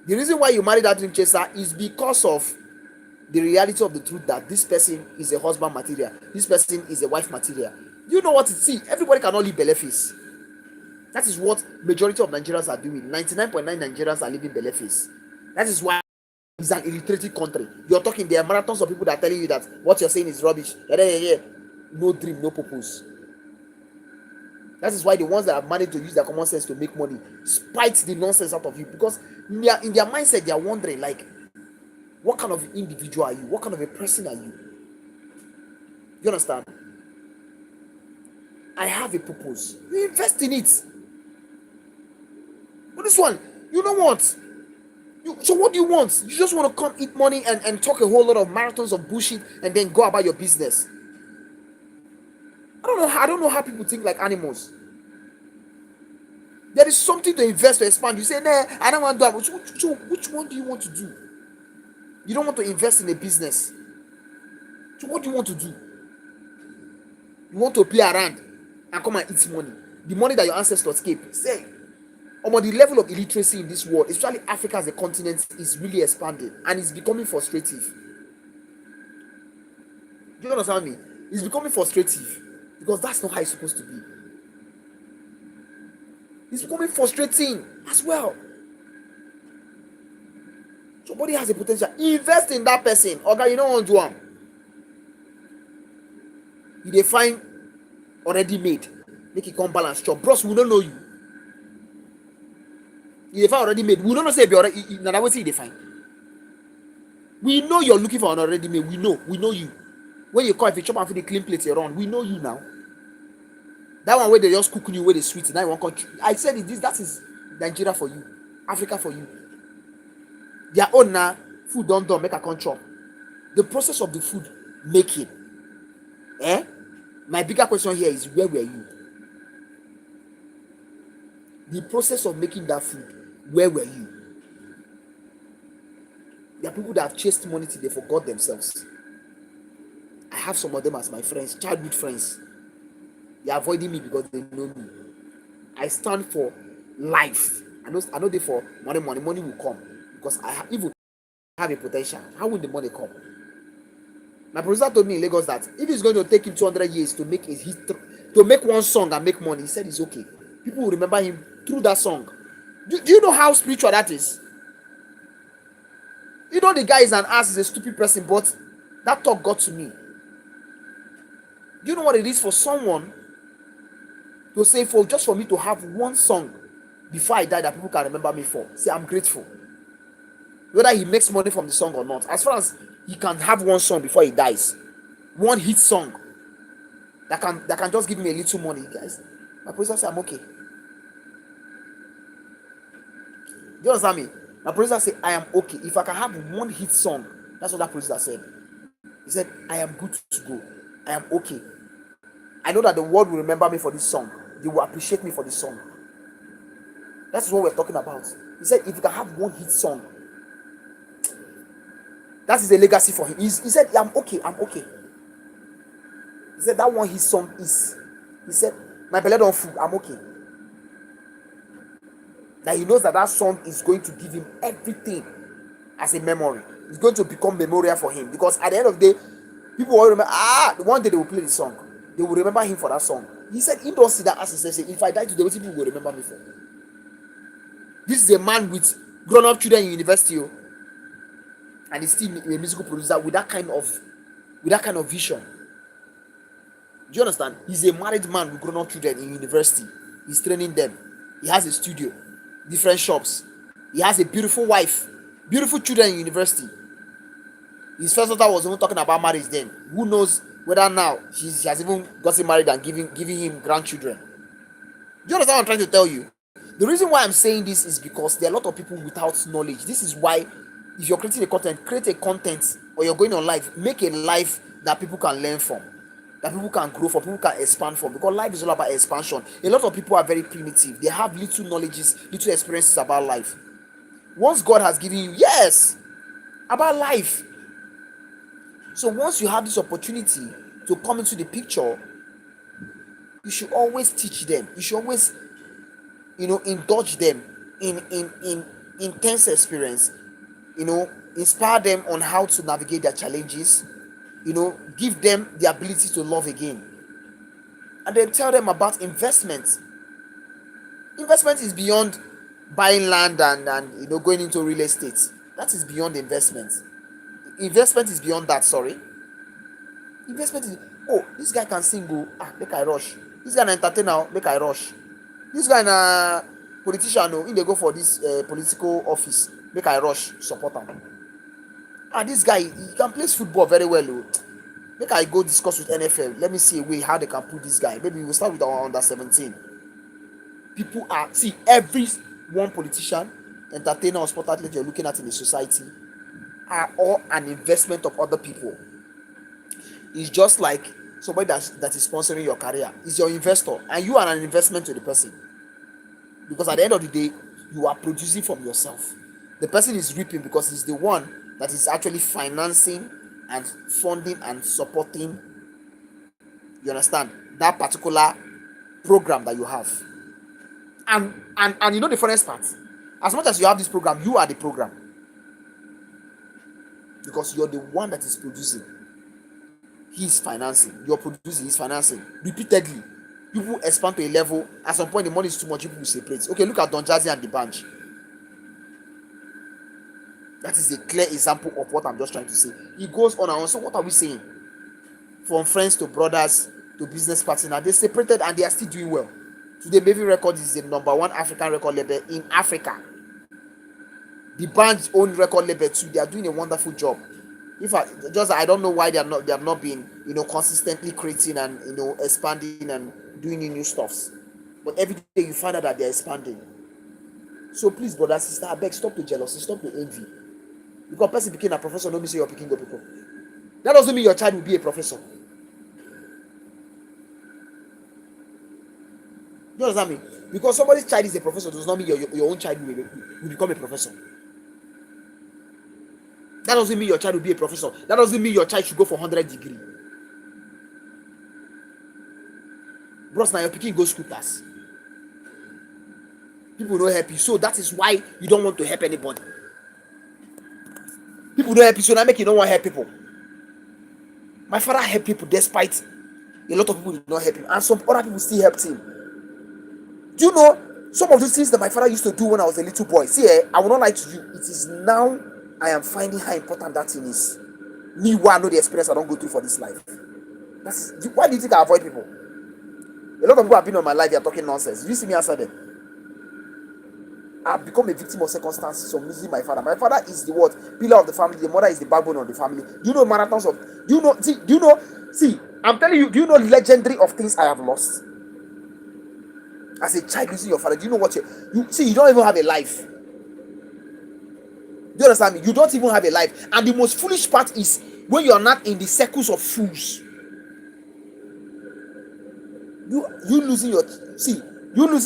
The reason why you marry that dream chaser is because of the reality of the truth that this person is a husband material, this person is a wife material. You know what it is? See, everybody cannot live beleface. That is what majority of Nigerians are doing. 99.9 Nigerians are living beleface. That is why it's an illiterated country. You're talking, there are marathons of people that are telling you that what you're saying is rubbish. No dream, no purpose. That is why the ones that have managed to use their common sense to make money spite the nonsense out of you, because in their mindset they are wondering, like, what kind of individual are you? What kind of a person are you? You understand? I have a purpose. You invest in it. But this one, you know what? So what do you want? You just want to come eat money and talk a whole lot of marathons of bullshit and then go about your business. I don't know how people think like animals. There is something to invest to expand. You say, nah, I don't want to do that. So which one do you want to do? You don't want to invest in a business. So what do you want to do? You want to play around and come and eat money. The money that your ancestors kept. Say, the level of illiteracy in this world, especially Africa as a continent, is really expanding and it's becoming frustrative. Do you understand me? It's becoming frustrative because that's not how it's supposed to be. It's becoming frustrating as well. Somebody has a potential. Invest in that person. Okay, you don't want to do am. You dey find already made, make it come balance chop. Bros, we don't know you. You dey find already made. We don't know say be already. Na that wetin you dey find. We know you're looking for an already made. We know you. When you call, if you chop and feed the clean plate, you're on. We know you now. That one where they just cook you where they sweet. Now you want country. I said it. That is Nigeria for you, Africa for you. Their own now food don't make a control. The process of the food making. My bigger question here is, where were you? The process of making that food, where were you? There are people that have chased money till they forgot themselves. I have some of them as my friends, childhood friends. They are avoiding me because they know me. I stand for life. I know they for money will come because even have a potential. How will the money come? My producer told me in Lagos that if it's going to take him 200 years to make a hit, to make one song and make money, he said it's okay. People will remember him through that song. Do you know how spiritual that is? You know the guy is an ass, is a stupid person, but that talk got to me. Do you know what it is for someone to say, for just for me to have one song before I die that people can remember me for? Say, I'm grateful. Whether he makes money from the song or not, as far as he can have one song before he dies, one hit song that can just give me a little money, guys. My producer said, I'm okay. Do you understand me? My producer said, I am okay. If I can have one hit song, that's what that producer said. He said, I am good to go. I am okay. I know that the world will remember me for this song. They will appreciate me for this song. That's what we're talking about. He said, if you can have one hit song, that is a legacy for him. He said, I'm okay. He said, that one hit song is. He said, my belly don't fool. I'm okay. That he knows that song is going to give him everything as a memory. It's going to become memorial for him, because at the end of the day, people will remember. One day they will play the song. They will remember him for that song. He said he don't see that as he says, if I die today, what people will remember me for? This is a man with grown-up children in university, and he's still a musical producer with that kind of vision. Do you understand? He's a married man with grown-up children in university. He's training them. He has a studio, different shops. He has a beautiful wife, beautiful children in university. His first daughter was even talking about marriage then. Who knows whether now she has even gotten married and giving him grandchildren. Do you understand what I'm trying to tell you? The reason why I'm saying this is because there are a lot of people without knowledge. This is why, if you're creating a content, create a content, or you're going on live, make a life that people can learn from, that people can grow from, people can expand from, because life is all about expansion. A lot of people are very primitive. They have little knowledges, little experiences about life. Once God has given you, yes, about life. So once you have this opportunity to come into the picture, you should always teach them. You should always, indulge them in intense experience. Inspire them on how to navigate their challenges. Give them the ability to love again. And then tell them about investment. Investment is beyond buying land and going into real estate. That is beyond investment. Investment is beyond that. Sorry. Investment is, this guy can sing, make I rush. This guy an entertainer, make I rush. This guy na politician, if they go for this political office, make I rush, support him. This guy, he can play football very well. Make I go discuss with NFL. Let me see a way how they can put this guy. Maybe we'll start with our under 17. People every one politician, entertainer, or sport athlete you're looking at in the society are all an investment of other people. It's just like somebody that is sponsoring your career. Is your investor, and you are an investment to the person, because at the end of the day, you are producing from yourself. The person is reaping because he's the one that is actually financing and funding and supporting, you understand, that particular program that you have. And the funniest part, as much as you have this program, you are the program, because you're the one that is producing. He's financing. You're producing. He's financing repeatedly. People expand to a level, at some point the money is too much, people will separate. Okay, look at Don Jazzy and the Bunch. That is a clear example of what I'm just trying to say. It goes on and on. So what are we saying? From friends to brothers to business partners, they separated and they are still doing well. Today Maven Records is the #1 African record label in Africa. The band's own record label too, they are doing a wonderful job. I don't know why they have not been, consistently creating and, expanding and doing new stuffs. But every day you find out that they are expanding. So please, brother, sister, I beg, stop the jealousy, stop the envy. Because person became a professor, don't mean say you're picking up people. That doesn't mean your child will be a professor. You understand me? Because somebody's child is a professor does not mean your own child will become a professor. That doesn't mean your child will be a professor. That doesn't mean your child should go for 100 degree. Bros, now your pikin go school class. People don't help you, so that is why you don't want to help anybody. People don't help you, so that make you don't want to help people. My father helped people despite a lot of people did not help him, and some other people still helped him. Do you know some of those things that my father used to do when I was a little boy? See, I will not lie to you. It is now I am finding how important that thing is. Me, why I know the experience I don't go through for this life. Why do you think I avoid people? A lot of people have been on my life, they are talking nonsense. You see me answer them. I've become a victim of circumstances of losing my father. My father is the what? Pillar of the family. The mother is the backbone of the family. Do you know marathons of? Do you know? See, I'm telling you. Do you know legendary of things I have lost? As a child losing your father, do you know what you see? You don't even have a life. Do you understand me? You don't even have a life. And the most foolish part is when you are not in the circles of fools. You losing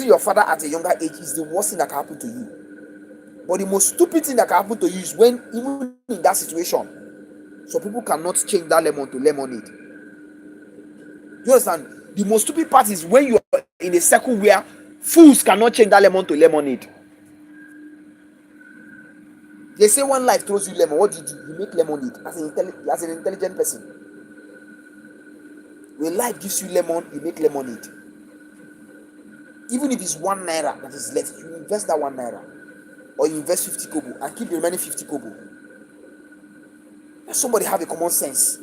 your father at a younger age is the worst thing that can happen to you. But the most stupid thing that can happen to you is when, even in that situation, so people cannot change that lemon to lemonade. Do you understand? The most stupid part is when you are in a circle where fools cannot change that lemon to lemonade. They say when life throws you lemon, what do? You make lemonade as an intelligent person. When life gives you lemon, you make lemonade. Even if it's 1 naira that is left, you invest that 1 naira, or you invest 50 kobo and keep the remaining 50 kobo. Let somebody have a common sense.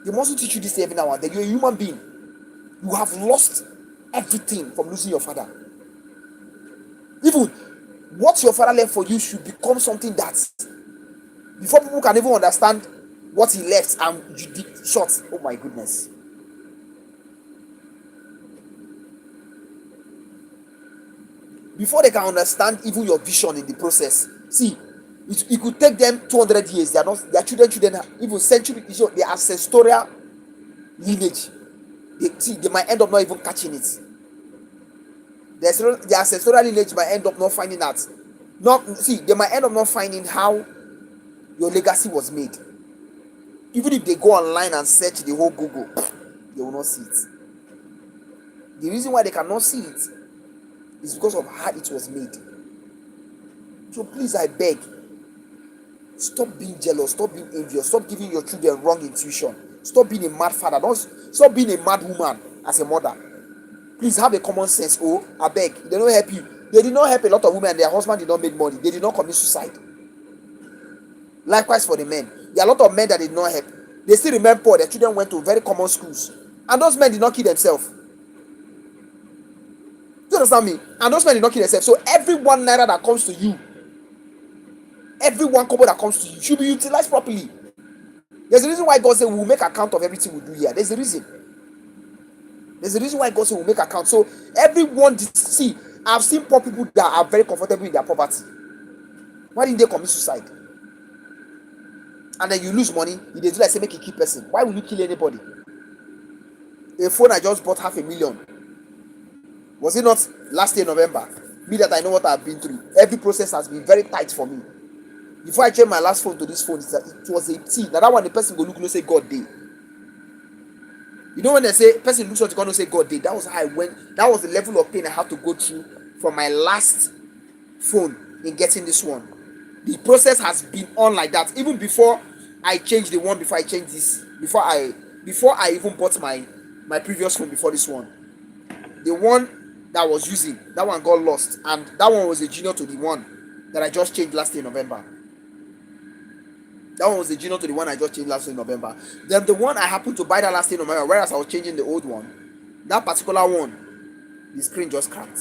They must teach you this every now and then. You're a human being. You have lost everything from losing your father. Even what your father left for you should become something that, before people can even understand what he left and you did short. Oh my goodness. Before they can understand even your vision in the process. See, it could take them 200 years. They are not their children even century, their ancestral lineage. They might end up not even catching it. The ancestral lineage might end up not finding that. They might end up not finding how your legacy was made. Even if they go online and search the whole Google, they will not see it. The reason why they cannot see it is because of how it was made. So please, I beg, stop being jealous, stop being envious, stop giving your children wrong intuition, stop being a mad father, stop being a mad woman as a mother. Please have a common sense. Oh, I beg, they don't help you. They did not help a lot of women, their husband did not make money, they did not commit suicide. Likewise for the men, there are a lot of men that did not help. They still remain poor, their children went to very common schools, and those men did not kill themselves. Do you understand me? And those men did not kill themselves. So every 1 naira that comes to you, every 1 kobo that comes to you should be utilized properly. There's a reason why God said we will make account of everything we do here. There's a reason. There's a reason why God said we'll make account. So everyone, see, I've seen poor people that are very comfortable in their poverty. Why didn't they commit suicide? And then you lose money, you do like say make a key person. Why will you kill anybody? A phone I just bought 500,000. Was it not last year November? Me that I know what I've been through. Every process has been very tight for me. Before I changed my last phone to this phone, it was a T. Now that one the person go look and say God day. You know when they say person looks what you gonna say God day, that was how I went. That was the level of pain I had to go through from my last phone in getting this one. The process has been on like that. Even before I changed the one, before I changed this, before I even bought my previous phone before this one. the one that I was using, that one got lost, and that one was a junior to the one that I just changed last year in November. That one was the junior to the one I just changed last year in November. Then the one I happened to buy that last year in November, whereas I was changing the old one, that particular one, the screen just cracked.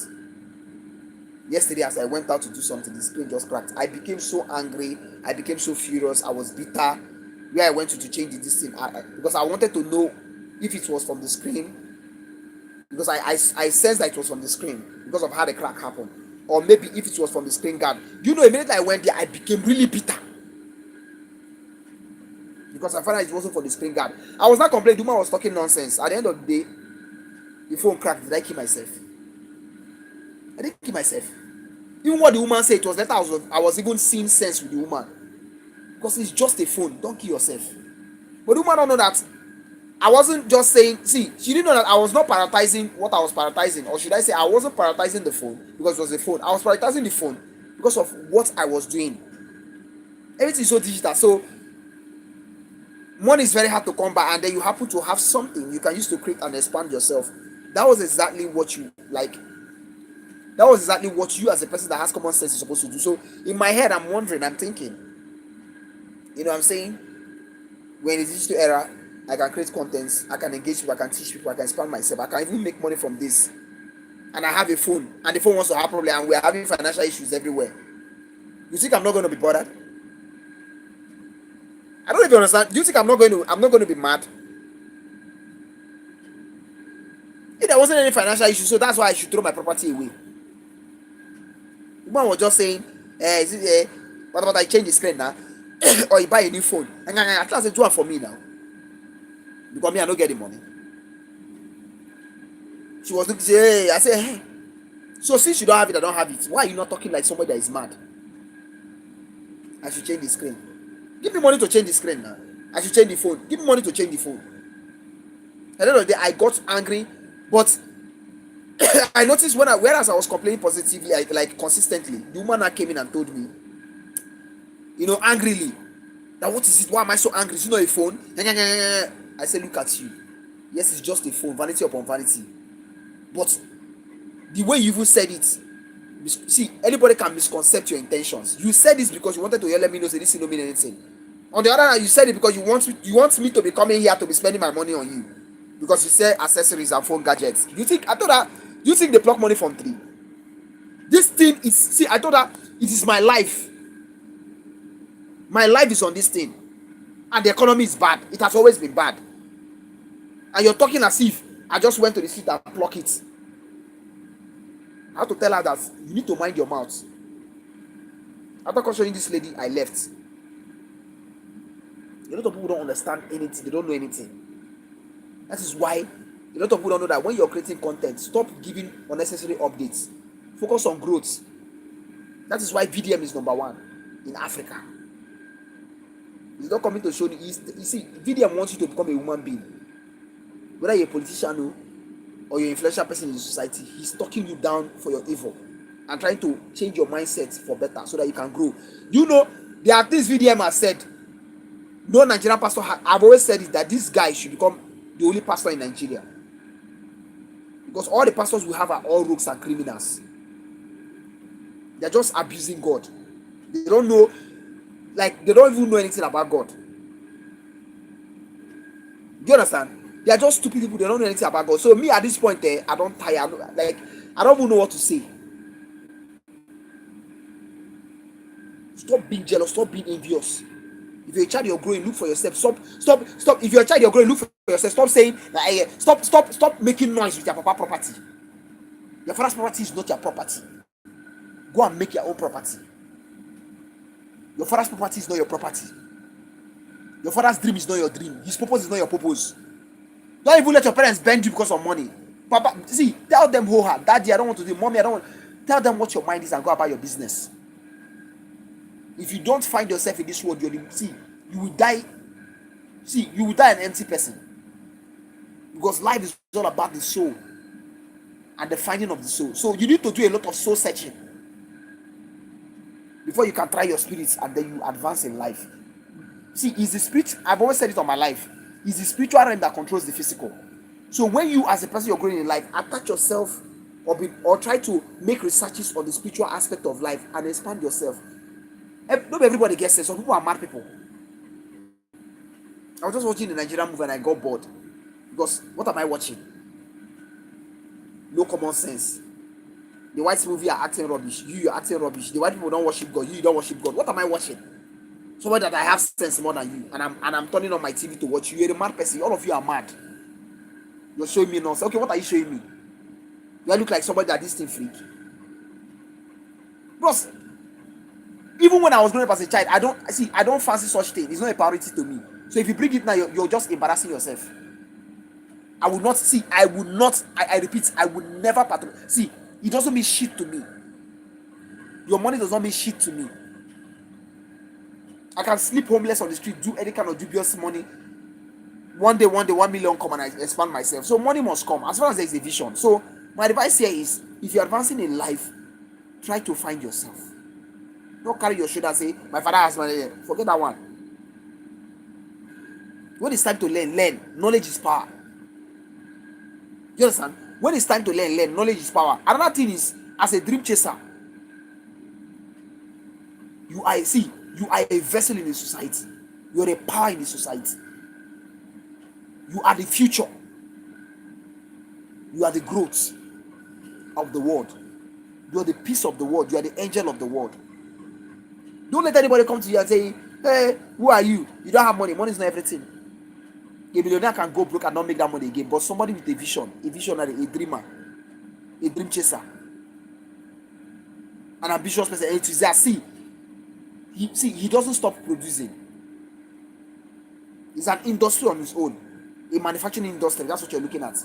Yesterday, as I went out to do something, the screen just cracked. I became so angry. I became so furious. I was bitter. Where I went to change this thing, because I wanted to know if it was from the screen, because I sensed that it was from the screen because of how the crack happened, or maybe if it was from the screen guard. You know, immediately I went there, I became really bitter because I found out it wasn't from the screen guard. I was not complaining. The woman was talking nonsense. At the end of the day, the phone cracked. Did I kill myself? I didn't kill myself. Even what the woman said, it was later I was even seeing sense with the woman, because it's just a phone. Don't kill yourself. But the woman don't know that I wasn't just saying. See, she didn't know that I was not prioritizing what I was prioritizing, or should I say, I wasn't prioritizing the phone because it was a phone. I was prioritizing the phone because of what I was doing. Everything is so digital, so money is very hard to come by, and then you happen to have something you can use to create and expand yourself. That was exactly what you like. That was exactly what you, as a person that has common sense, is supposed to do. So in my head, I'm wondering, I'm thinking, you know what I'm saying? We're in the digital era. I can create contents, I can engage people, I can teach people, I can expand myself, I can even make money from this. And I have a phone, and the phone wants to have problem, and we're having financial issues everywhere. You think I'm not going to be bothered? I don't even understand. Do you think I'm not going to be mad? If there wasn't any financial issue, so that's why I should throw my property away. The man was just saying, what about I change the screen now? Or you buy a new phone? And at last, do it for me now. Because me, I don't get the money. She was looking, hey, I said, hey. So since you don't have it, I don't have it. Why are you not talking like somebody that is mad? I should change the screen. Give me money to change the screen now. I should change the phone. Give me money to change the phone. At the end of the day, I got angry, but I noticed whereas I was complaining positively, like consistently, the woman that came in and told me, angrily, that what is it? Why am I so angry? Is it not a phone? I said, look at you. Yes, it's just a phone, vanity upon vanity. But the way you even said it, see, anybody can misconcept your intentions. You said this because you wanted to let me know, say this don't mean anything. On the other hand, you said it because you want me to be coming here to be spending my money on you, because you said accessories and phone gadgets. I told her, you think they pluck money from tree? This thing is, see, I told her, it is my life. My life is on this thing, and the economy is bad. It has always been bad. And you're talking as if I just went to the street and pluck it. I have to tell her that you need to mind your mouth. After cautioning this lady, I left. A lot of people don't understand anything. They don't know anything. That is why a lot of people don't know that when you're creating content, stop giving unnecessary updates. Focus on growth. That is why VDM is number one in Africa. He's not coming to show you. You see, VDM wants you to become a human being. Whether you're a politician or you're an influential person in the society, he's talking you down for your evil and trying to change your mindset for better so that you can grow. Do you know, there are things VDM has said. No Nigerian pastor, I've always said it, that this guy should become the only pastor in Nigeria. Because all the pastors we have are all rogues and criminals. They're just abusing God. They don't know, they don't even know anything about God. Do you understand? They are just stupid people. They don't know anything about God. So me, at this point, I don't tire. I don't even know what to say. Stop being jealous. Stop being envious. If you're a child, you're growing, look for yourself. Stop. If you're a child, you're growing, look for yourself. Stop saying, stop making noise with your papa property. Your father's property is not your property. Go and make your own property. Your father's property is not your property. Your father's dream is not your dream. His purpose is not your purpose. Don't even let your parents bend you because of money. Papa, see, tell them whole heart. Daddy, I don't want to do. Mommy, I don't want. Tell them what your mind is and go about your business. If you don't find yourself in this world, you will die. See, you will die an empty person. Because life is all about the soul and the finding of the soul. So you need to do a lot of soul searching before you can try your spirits and then you advance in life. See, is the spirit, I've always said it on my life, is the spiritual realm that controls the physical. So when you as a person you're growing in life, attach yourself or try to make researches on the spiritual aspect of life and expand yourself. Not everybody gets it. Some people are mad people. I was just watching the Nigerian movie and I got bored. Because what am I watching? No common sense. The white movie are acting rubbish. You're acting rubbish. The white people don't worship God. You don't worship God. What am I watching? Somebody that I have sense more than you, and I'm turning on my TV to watch you. You're a mad person. All of you are mad. You're showing me nonsense. Okay, what are you showing me? Do I look like somebody that this thing freak? Plus, even when I was growing up as a child, I don't fancy such thing. It's not a priority to me. So if you bring it now, you're just embarrassing yourself. I will not see. I will not. I repeat. I will never patronize. See, it doesn't mean shit to me. Your money does not mean shit to me. I can sleep homeless on the street, do any kind of dubious money. One day, 1 million come and I expand myself. So money must come as far as there is a vision. So my advice here is, if you're advancing in life, try to find yourself. Don't carry your shoulder and say, my father has money. Forget that one. When it's time to learn. Knowledge is power. You understand? When it's time to learn. Knowledge is power. Another thing is, as a dream chaser, you are a vessel in the society. You are a power in the society. You are the future. You are the growth of the world. You are the peace of the world. You are the angel of the world. Don't let anybody come to you and say, hey, who are you? You don't have money. Money is not everything. A millionaire can go broke and not make that money again. But somebody with a visionary, a dreamer, a dream chaser, an ambitious person, an enthusiast. He doesn't stop producing. It's an industry on his own. A manufacturing industry. That's what you're looking at.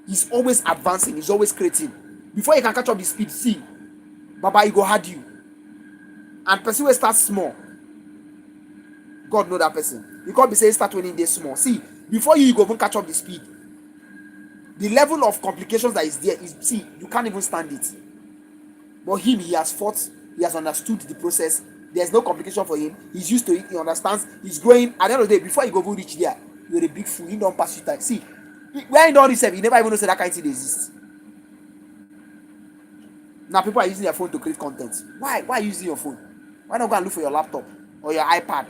He's always advancing. He's always creating. Before you can catch up the speed, Baba, he go hard you. And person will start small. God know that person. You can't be saying start winning this small. Before you go even catch up the speed, the level of complications that is there is, you can't even stand it. But him, he has fought. He has understood the process. There's no complication for him. He's used to it. He understands. He's growing. At the end of the day, before you go reach there, you're a big fool. He don't pass you time. When you don't receive, you never even know that kind of thing exists. Now people are using their phone to create content. Why are you using your phone? Why not go and look for your laptop or your iPad?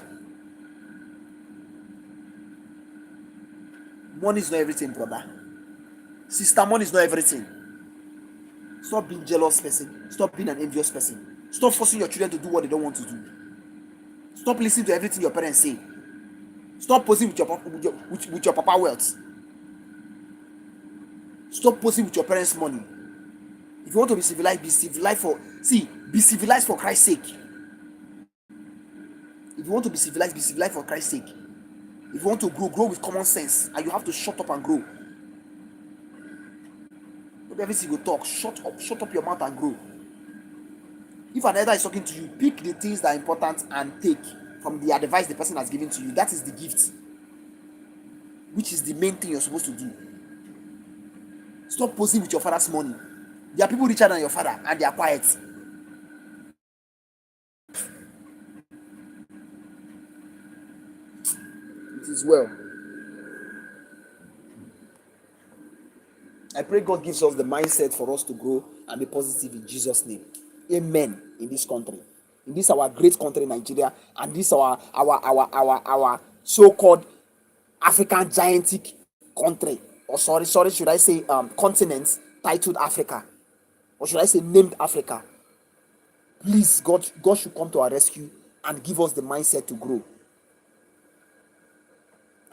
Money is not everything, brother. Sister, money is not everything. Stop being jealous person. Stop being an envious person. Stop forcing your children to do what they don't want to do. Stop listening to everything your parents say. Stop posing with your papa wealth. Stop posing with your parents' money. If you want to be civilized be civilized for Christ's sake. If you want to be civilized for Christ's sake. If you want to grow with common sense, and you have to shut up and grow. Not everything you talk. Shut up your mouth and grow. If an elder is talking to you, pick the things that are important and take from the advice the person has given to you. That is the gift, which is the main thing you're supposed to do. Stop posing with your father's money. There are people richer than your father and they are quiet. It is well. I pray God gives us the mindset for us to grow and be positive in Jesus' name. Amen. In this country, in this our great country, Nigeria, and this our so-called African gigantic country, or should I say continent titled Africa, or should I say named Africa? Please, God should come to our rescue and give us the mindset to grow,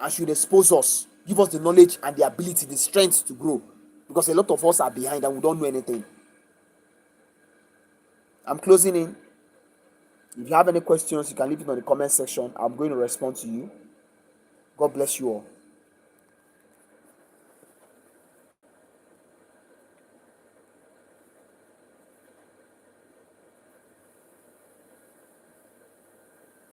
and should expose us, give us the knowledge and the ability, the strength to grow, because a lot of us are behind and we don't know anything. I'm closing in. If you have any questions, you can leave it on the comment section. I'm going to respond to you. God bless you all.